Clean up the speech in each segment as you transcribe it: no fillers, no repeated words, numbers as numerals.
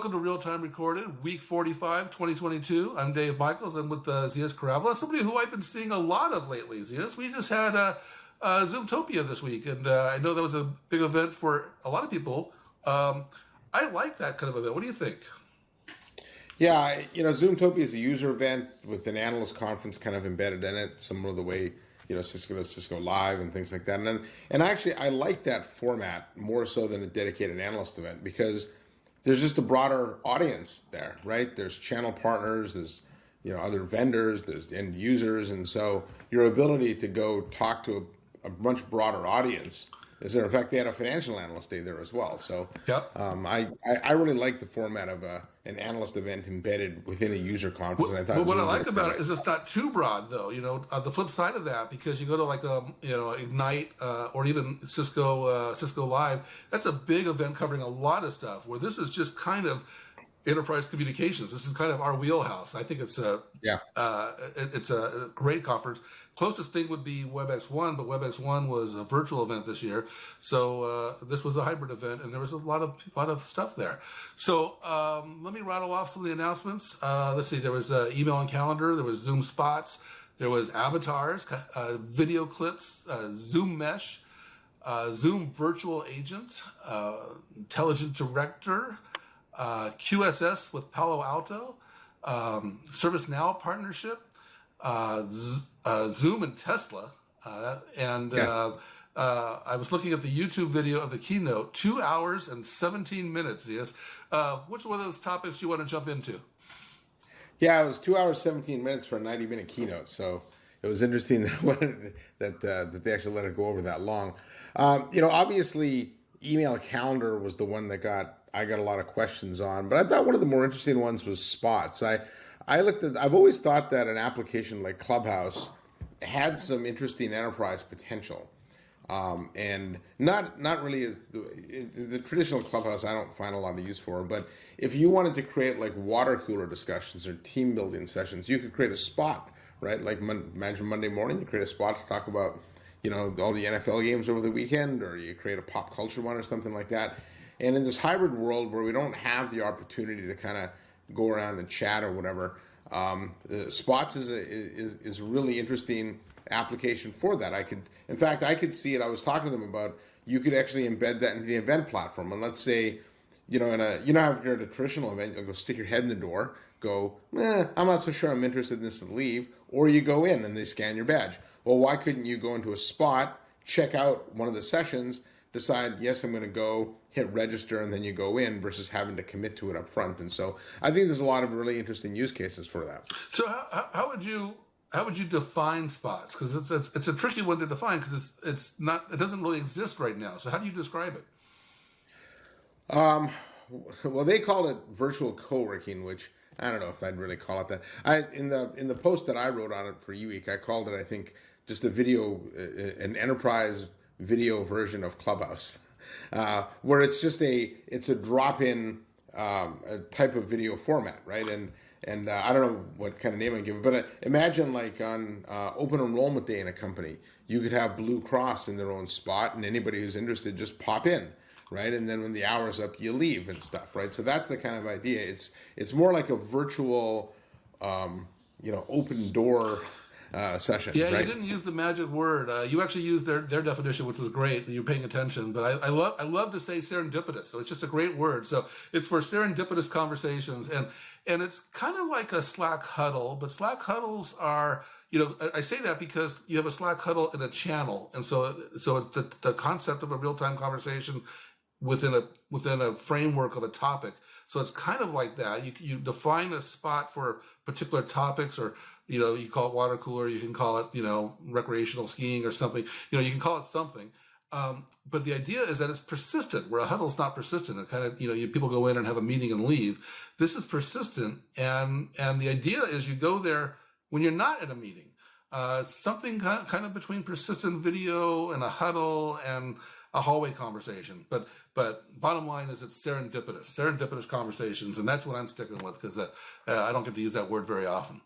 welcome to Real Time Recorded, week 45, 2022. I'm Dave Michaels. I'm with Zias Karavla, somebody who I've been seeing a lot of lately. Zias, we just had Zoomtopia this week, and I know that was a big event for a lot of people. I like that kind of event. What do you think? Yeah, Zoomtopia is a user event with an analyst conference kind of embedded in it, similar to the way Cisco does Cisco Live and things like that. And actually, I like that format more so than a dedicated analyst event because there's just a broader audience there, right? There's channel partners, there's other vendors, there's end users, and so your ability to go talk to a much broader audience is there. In fact, they had a financial analyst day there as well. So yep. I really like the format of an analyst event embedded within a user conference. And I thought what I like about it is it's not too broad, though. The flip side of that, because you go to like Ignite or even Cisco Live, that's a big event covering a lot of stuff. Where this is just kind of enterprise communications. This is kind of our wheelhouse. I think it's it's a great conference. Closest thing would be WebEx1, but WebEx1 was a virtual event this year, so this was a hybrid event, and there was a lot of stuff there. So let me rattle off some of the announcements. Let's see. There was email and calendar. There was Zoom Spots. There was avatars, video clips, Zoom Mesh, Zoom Virtual Agent, Intelligent Director. QSS with Palo Alto, ServiceNow partnership, Zoom and Tesla, I was looking at the YouTube video of the keynote, 2 hours and 17 minutes. Yes, which one of those topics do you want to jump into? Yeah, it was 2 hours 17 minutes for a 90-minute keynote, so it was interesting that they actually let it go over that long. Obviously, email calendar was the one that I got a lot of questions on, but I thought one of the more interesting ones was Spots. I've always thought that an application like Clubhouse had some interesting enterprise potential, and not really as the traditional Clubhouse. I don't find a lot of use for, but if you wanted to create like water cooler discussions or team building sessions, you could create a spot, right? Like imagine Monday morning, you create a spot to talk about all the NFL games over the weekend, or you create a pop culture one or something like that. And in this hybrid world where we don't have the opportunity to kind of go around and chat or whatever, Spots is a really interesting application for that. I could see it. I was talking to them about you could actually embed that into the event platform. And let's say, if you're at a traditional event, you'll go stick your head in the door, go, I'm not so sure I'm interested in this, and leave. Or you go in and they scan your badge. Well, why couldn't you go into a spot, check out one of the sessions, decide, yes, I'm going to go, hit register, and then you go in versus having to commit to it up front. And so I think there's a lot of really interesting use cases for that. So how would you define Spots? Because it's a tricky one to define because it doesn't really exist right now. So how do you describe it? Well, they call it virtual co-working, which I don't know if I'd really call it that. In the post that I wrote on it for eWeek, I called it, I think, just an enterprise video version of Clubhouse, where it's a drop-in type of video format, right? And I don't know what kind of name I give it, but imagine like on open enrollment day in a company, you could have Blue Cross in their own spot, and anybody who's interested just pop in, right? And then when the hour's up, you leave and stuff, right? So that's the kind of idea. It's more like a virtual, open door session. Yeah, right? You didn't use the magic word. You actually used their definition, which was great. You're paying attention, but I love to say serendipitous. So it's just a great word. So it's for serendipitous conversations, and it's kind of like a Slack huddle, but Slack huddles are. I say that because you have a Slack huddle in a channel, and so it's the concept of a real time conversation within a framework of a topic. So it's kind of like that. You define a spot for particular topics, or you call it water cooler, you can call it recreational skiing or something. You can call it something. But the idea is that it's persistent, where a huddle's not persistent. It kind of people go in and have a meeting and leave. This is persistent, and the idea is you go there when you're not in a meeting. Something kind of between persistent video and a huddle and a hallway conversation. But bottom line is it's serendipitous conversations, and that's what I'm sticking with because I don't get to use that word very often.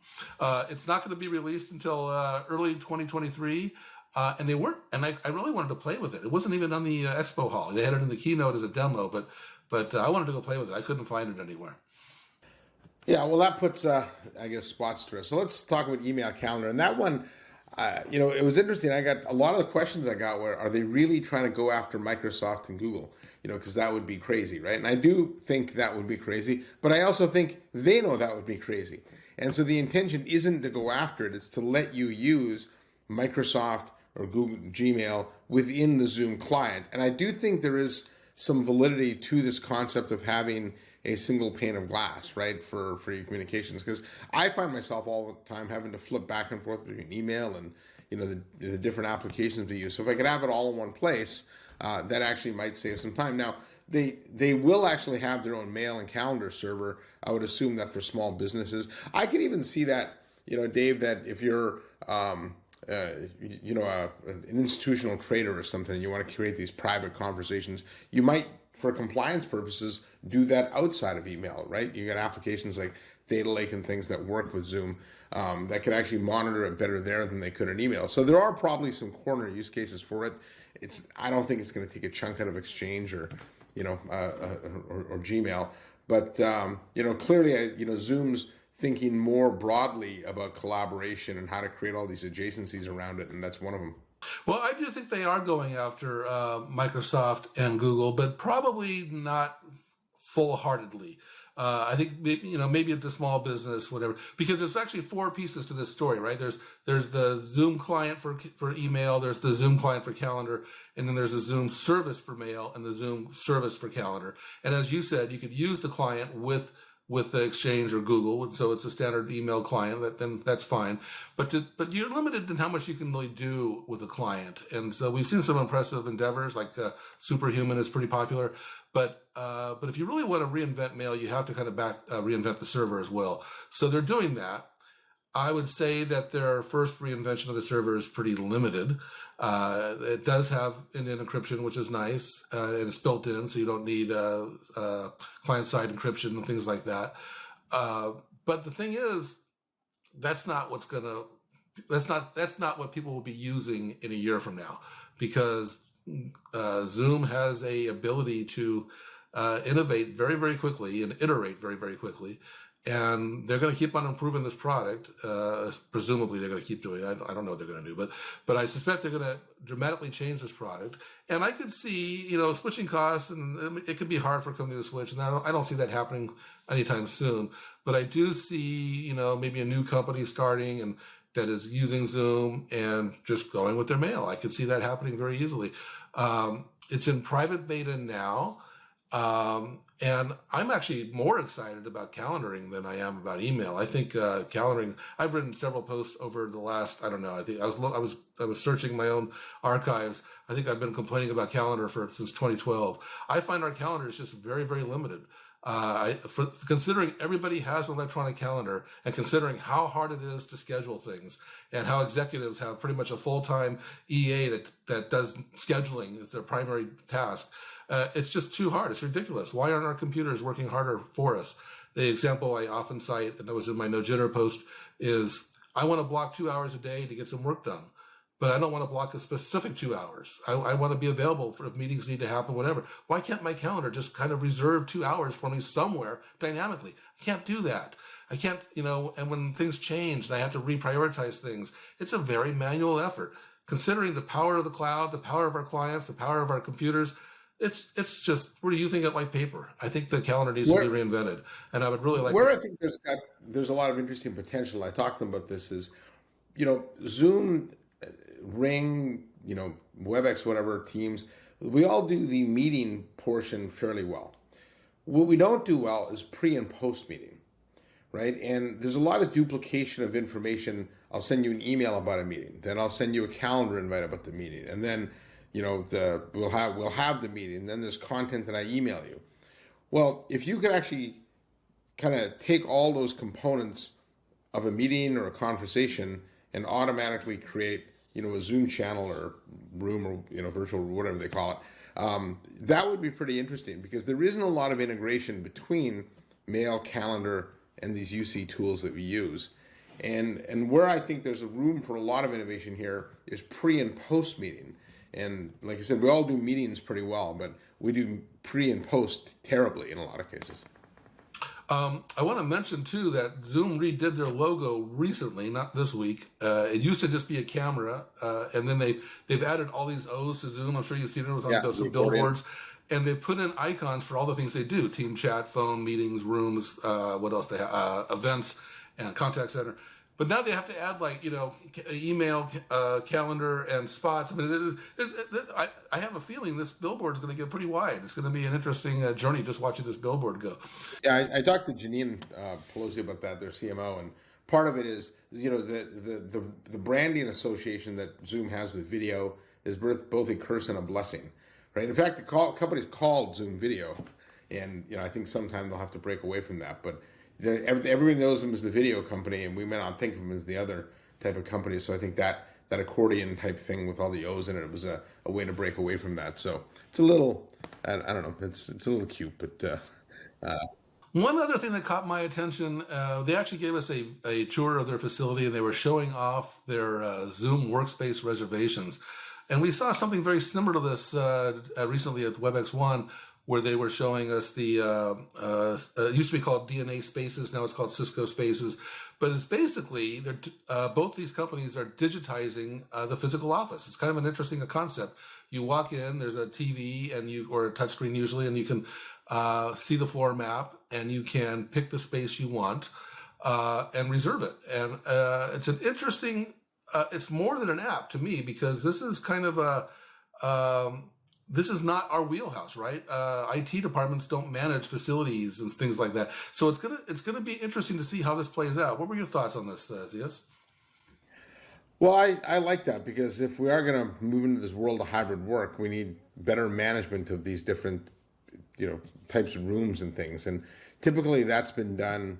It's not going to be released until early 2023. And they weren't, and I really wanted to play with it. It wasn't even on the expo hall. They had it in the keynote as a demo, but but I wanted to go play with it. I couldn't find it anywhere. Yeah, well, that puts, I guess, spots to it. So let's talk about email calendar. And that one, it was interesting. I got a lot of the questions I got were, are they really trying to go after Microsoft and Google? Because that would be crazy, right? And I do think that would be crazy, but I also think they know that would be crazy. And so the intention isn't to go after it. It's to let you use Microsoft or Google Gmail within the Zoom client. And I do think there is some validity to this concept of having a single pane of glass, right, for your communications. Because I find myself all the time having to flip back and forth between email and the different applications we use. So if I could have it all in one place, that actually might save some time. Now, they will actually have their own mail and calendar server. I would assume that for small businesses. I could even see that, Dave, that if you're an institutional trader or something, and you want to create these private conversations, you might, for compliance purposes, do that outside of email, right? You got applications like Data Lake and things that work with Zoom that could actually monitor it better there than they could in email. So there are probably some corner use cases for it. I don't think it's going to take a chunk out of Exchange or Gmail, but clearly, Zoom's thinking more broadly about collaboration and how to create all these adjacencies around it, and that's one of them. Well, I do think they are going after Microsoft and Google, but probably not full-heartedly. I think maybe at the small business, whatever, because there's actually 4 pieces to this story, right? There's the Zoom client for email, there's the Zoom client for calendar, and then there's the Zoom service for mail and the Zoom service for calendar. And as you said, you could use the client with the Exchange or Google, so it's a standard email client, then that's fine. But you're limited in how much you can really do with a client. And so we've seen some impressive endeavors, like Superhuman is pretty popular. But if you really want to reinvent mail, you have to kind of reinvent the server as well. So they're doing that. I would say that their first reinvention of the server is pretty limited. It does have end-to-end encryption, which is nice, and it's built in, so you don't need client-side encryption and things like that. But the thing is, that's not what people will be using in a year from now, because Zoom has a ability to innovate very, very quickly and iterate very, very quickly. And they're going to keep on improving this product. Presumably, they're going to keep doing it. I don't know what they're going to do, but I suspect they're going to dramatically change this product. And I could see, switching costs, and it could be hard for a company to switch. And I don't see that happening anytime soon. But I do see, maybe a new company starting and that is using Zoom and just going with their mail. I could see that happening very easily. It's in private beta now. And I'm actually more excited about calendaring than I am about email. I think calendaring. I've written several posts over the last. I don't know. I think I was searching my own archives. I think I've been complaining about calendar since 2012. I find our calendar is just very, very limited. Considering everybody has an electronic calendar, and considering how hard it is to schedule things, and how executives have pretty much a full-time EA that does scheduling as their primary task. It's just too hard. It's ridiculous. Why aren't our computers working harder for us? The example I often cite, and it was in my No Jitter post, is I want to block 2 hours a day to get some work done, but I don't want to block a specific 2 hours. I want to be available for if meetings need to happen, whatever. Why can't my calendar just kind of reserve 2 hours for me somewhere dynamically? I can't do that. I can't, and when things change and I have to reprioritize things, it's a very manual effort. Considering the power of the cloud, the power of our clients, the power of our computers, it's just, we're using it like paper. I think the calendar needs to be reinvented, and I would really like. I think there's a lot of interesting potential. I talked to them about this. Is Zoom, Ring, WebEx, whatever, Teams. We all do the meeting portion fairly well. What we don't do well is pre and post meeting, right? And there's a lot of duplication of information. I'll send you an email about a meeting, then I'll send you a calendar invite about the meeting, and then we'll have the meeting. Then there's content that I email you. Well, if you could actually kind of take all those components of a meeting or a conversation and automatically create, a Zoom channel or room or virtual, whatever they call it, that would be pretty interesting, because there isn't a lot of integration between mail, calendar, and these UC tools that we use. And where I think there's a room for a lot of innovation here is pre and post meeting. And like I said, we all do meetings pretty well, but we do pre and post terribly in a lot of cases. I want to mention too that Zoom redid their logo recently, not this week. It used to just be a camera, and then they've added all these O's to Zoom. I'm sure you've seen it. It was on some billboards, and they've put in icons for all the things they do: team chat, phone, meetings, rooms. What else they have? Events and contact center. But now they have to add email, calendar, and spots. I mean, I have a feeling this billboard is going to get pretty wide. It's going to be an interesting journey just watching this billboard go. Yeah, I talked to Janine Pelosi about that, their CMO, and part of it is the branding association that Zoom has with video is both a curse and a blessing, right? In fact, the company's called Zoom Video, and I think sometime they'll have to break away from that, but. Everybody knows them as the video company, and we may not think of them as the other type of company. So I think that accordion type thing with all the O's in it was a way to break away from that. So it's a little, I don't know, it's a little cute, but. One other thing that caught my attention, they actually gave us a tour of their facility, and they were showing off their Zoom workspace reservations. And we saw something very similar to this recently at WebEx1, where they were showing us the, it used to be called DNA Spaces, now it's called Cisco Spaces. But it's basically, both these companies are digitizing the physical office. It's kind of an interesting concept. You walk in, there's a TV or a touchscreen usually, and you can see the floor map, and you can pick the space you want and reserve it. And it's an interesting, it's more than an app to me, because this is kind of this is not our wheelhouse, right? IT departments don't manage facilities and things like that. So it's gonna be interesting to see how this plays out. What were your thoughts on this, Zias? Well, I like that, because if we are going to move into this world of hybrid work, we need better management of these different, types of rooms and things. And typically that's been done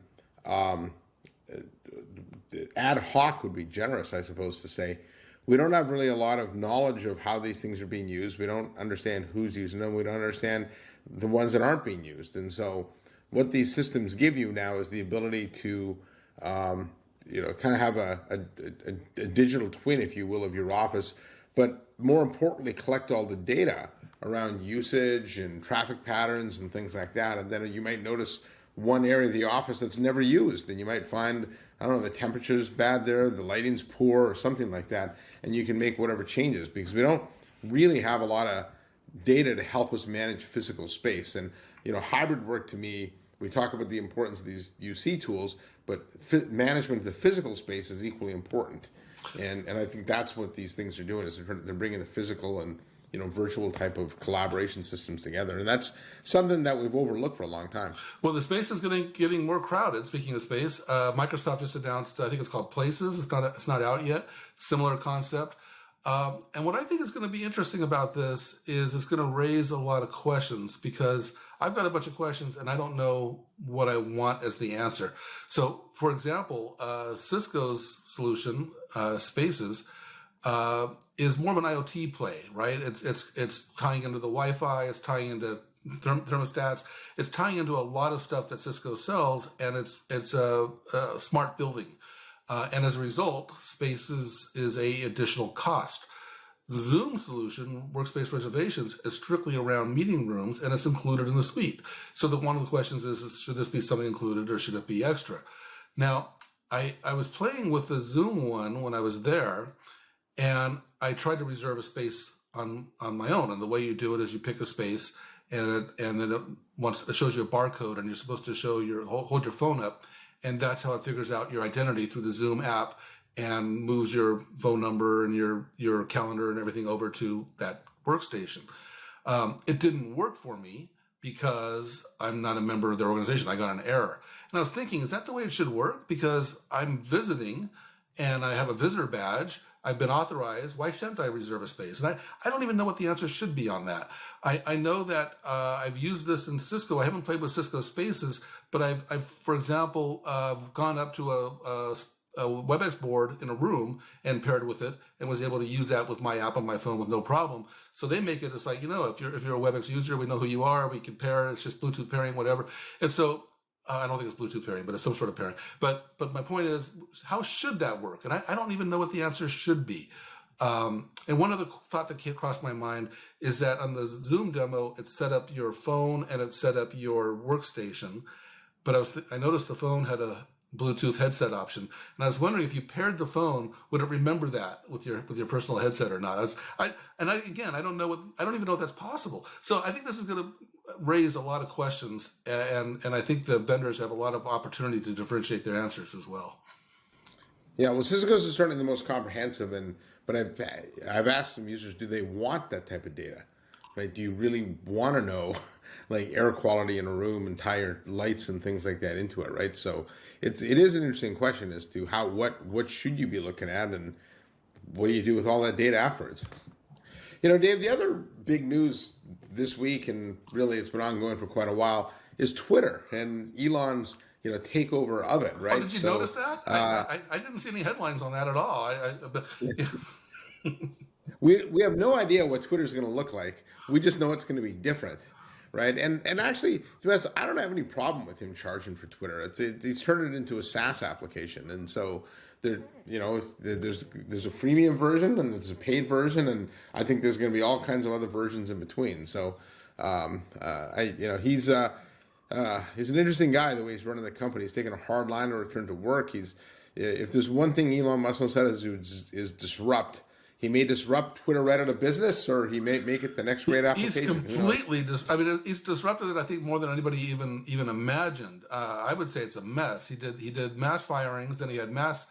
ad hoc would be generous, I suppose, to say. We don't have really a lot of knowledge of how these things are being used. We don't understand who's using them. We don't understand the ones that aren't being used. And so what these systems give you now is the ability to, kind of have a digital twin, if you will, of your office, but more importantly, collect all the data around usage and traffic patterns and things like that. And then you might notice one area of the office that's never used, and you might find, I don't know, the temperature's bad there, the lighting's poor, or something like that, and you can make whatever changes, because we don't really have a lot of data to help us manage physical space. And hybrid work, to me, we talk about the importance of these UC tools, but management of the physical space is equally important. And I think that's what these things are doing, is they're bringing the physical and virtual type of collaboration systems together. And that's something that we've overlooked for a long time. Well, the space is getting more crowded. Speaking of space, Microsoft just announced, I think it's called Places. It's not out yet. Similar concept. And what I think is going to be interesting about this is it's going to raise a lot of questions, because I've got a bunch of questions and I don't know what I want as the answer. So, for example, Cisco's solution, Spaces, is more of an IoT play, right? It's tying into the Wi-Fi, it's tying into thermostats, it's tying into a lot of stuff that Cisco sells, and it's a smart building. And as a result, Spaces is a additional cost. The Zoom solution, Workspace Reservations, is strictly around meeting rooms, and it's included in the suite. So one of the questions is should this be something included or should it be extra? Now, I was playing with the Zoom one when I was there, and I tried to reserve a space on my own. And the way you do it is you pick a space, and then once it shows you a barcode, and you're supposed to hold your phone up, and that's how it figures out your identity through the Zoom app and moves your phone number and your calendar and everything over to that workstation. It didn't work for me because I'm not a member of their organization. I got an error. And I was thinking, is that the way it should work? Because I'm visiting and I have a visitor badge. I've been authorized. Why shouldn't I reserve a space? And I don't even know what the answer should be on that. I know that I've used this in Cisco. I haven't played with Cisco Spaces, but I've for example, gone up to a WebEx board in a room and paired with it, and was able to use that with my app on my phone with no problem. So they make it, it's like, if you're a WebEx user, we know who you are, we can pair, it's just Bluetooth pairing, whatever. And so I don't think it's Bluetooth pairing, but it's some sort of pairing. But my point is, how should that work? And I don't even know what the answer should be. And one other thought that crossed my mind is that on the Zoom demo, it set up your phone and it set up your workstation. But I noticed the phone had a Bluetooth headset option, and I was wondering if you paired the phone, would it remember that with your personal headset or not? I don't know I don't even know if that's possible. So I think this is going to raise a lot of questions, and I think the vendors have a lot of opportunity to differentiate their answers as well. Yeah, well, Cisco's is certainly the most comprehensive, but I've asked some users, do they want that type of data? Right? Do you really want to know like air quality in a room and tie your lights and things like that into it, right? So it is an interesting question as to what should you be looking at, and what do you do with all that data afterwards? Dave, the other big news this week, and really it's been ongoing for quite a while, is Twitter and Elon's takeover of it, right? Oh, did you notice that? I didn't see any headlines on that at all. We have no idea what Twitter's going to look like. We just know it's going to be different, right? And actually, to be honest, I don't have any problem with him charging for Twitter. He's turned it into a SaaS application, and so there's a freemium version and there's a paid version, and I think there's going to be all kinds of other versions in between. So, he's an interesting guy the way he's running the company. He's taking a hard line to return to work. If there's one thing Elon Musk knows how to do is disrupt. He may disrupt Twitter right out of business, or he may make it the next great application. He's completely, he's disrupted it, I think, more than anybody even imagined. I would say it's a mess. He did mass firings, then he had mass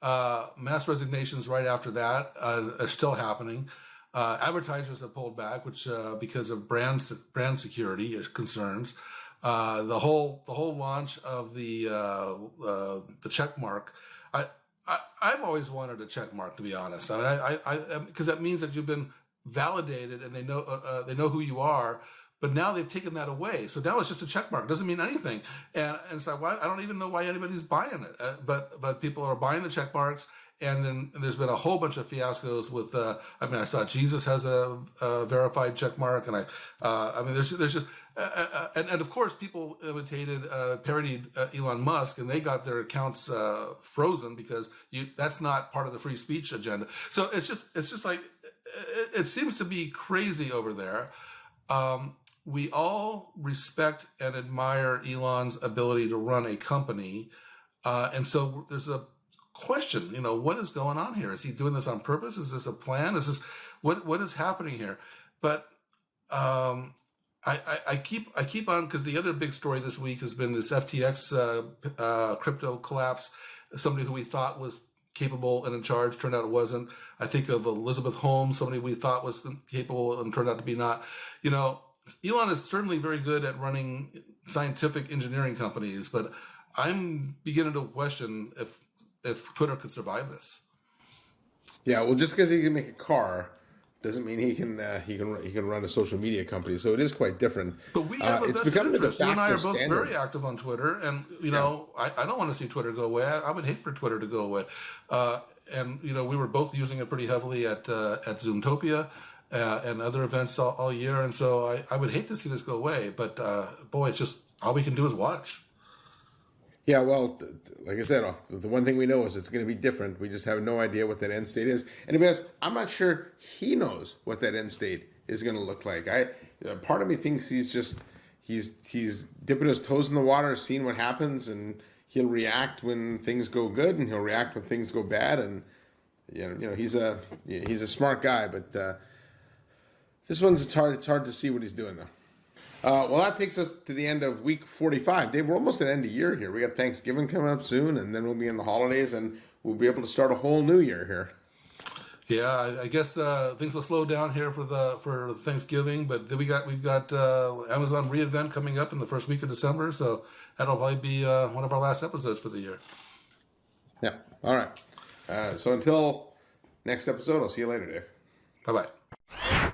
resignations right after that, are still happening. Advertisers have pulled back, which because of brand security concerns. The whole launch of the check mark. I've always wanted a check mark, to be honest. Because that means that you've been validated and they know who you are. But now they've taken that away, so now it's just a check mark. It doesn't mean anything, and it's like, I don't even know why anybody's buying it. But people are buying the check marks, and then there's been a whole bunch of fiascos with. I saw Jesus has a verified check mark, and there's just. And of course, people parodied Elon Musk, and they got their accounts frozen because that's not part of the free speech agenda. So it's just like it seems to be crazy over there. We all respect and admire Elon's ability to run a company, and so there's a question. What is going on here? Is he doing this on purpose? Is this a plan? Is this what is happening here? But I keep on, because the other big story this week has been this FTX crypto collapse. Somebody who we thought was capable and in charge turned out it wasn't. I think of Elizabeth Holmes, somebody we thought was capable and turned out to be not. Elon is certainly very good at running scientific engineering companies, but I'm beginning to question if Twitter could survive this. Yeah, well, just because he can make a car doesn't mean he can run a social media company. So it is quite different. But we have a vested interest. You and I are both very active on Twitter, and I don't want to see Twitter go away. I would hate for Twitter to go away. And we were both using it pretty heavily at Zoomtopia and other events all year, and so I would hate to see this go away. But boy, it's just all we can do is watch. Yeah, well, like I said, the one thing we know is it's going to be different. We just have no idea what that end state is. And because I'm not sure he knows what that end state is going to look like. Part of me thinks he's dipping his toes in the water, seeing what happens, and he'll react when things go good, and he'll react when things go bad. And he's a smart guy, but this one's it's hard to see what he's doing though. Well, that takes us to the end of week 45. Dave, we're almost at the end of year here. We got Thanksgiving coming up soon, and then we'll be in the holidays, and we'll be able to start a whole new year here. Yeah, I guess things will slow down here for Thanksgiving, but then we've got Amazon re:Event coming up in the first week of December, so that'll probably be one of our last episodes for the year. Yeah. All right. So until next episode, I'll see you later, Dave. Bye-bye.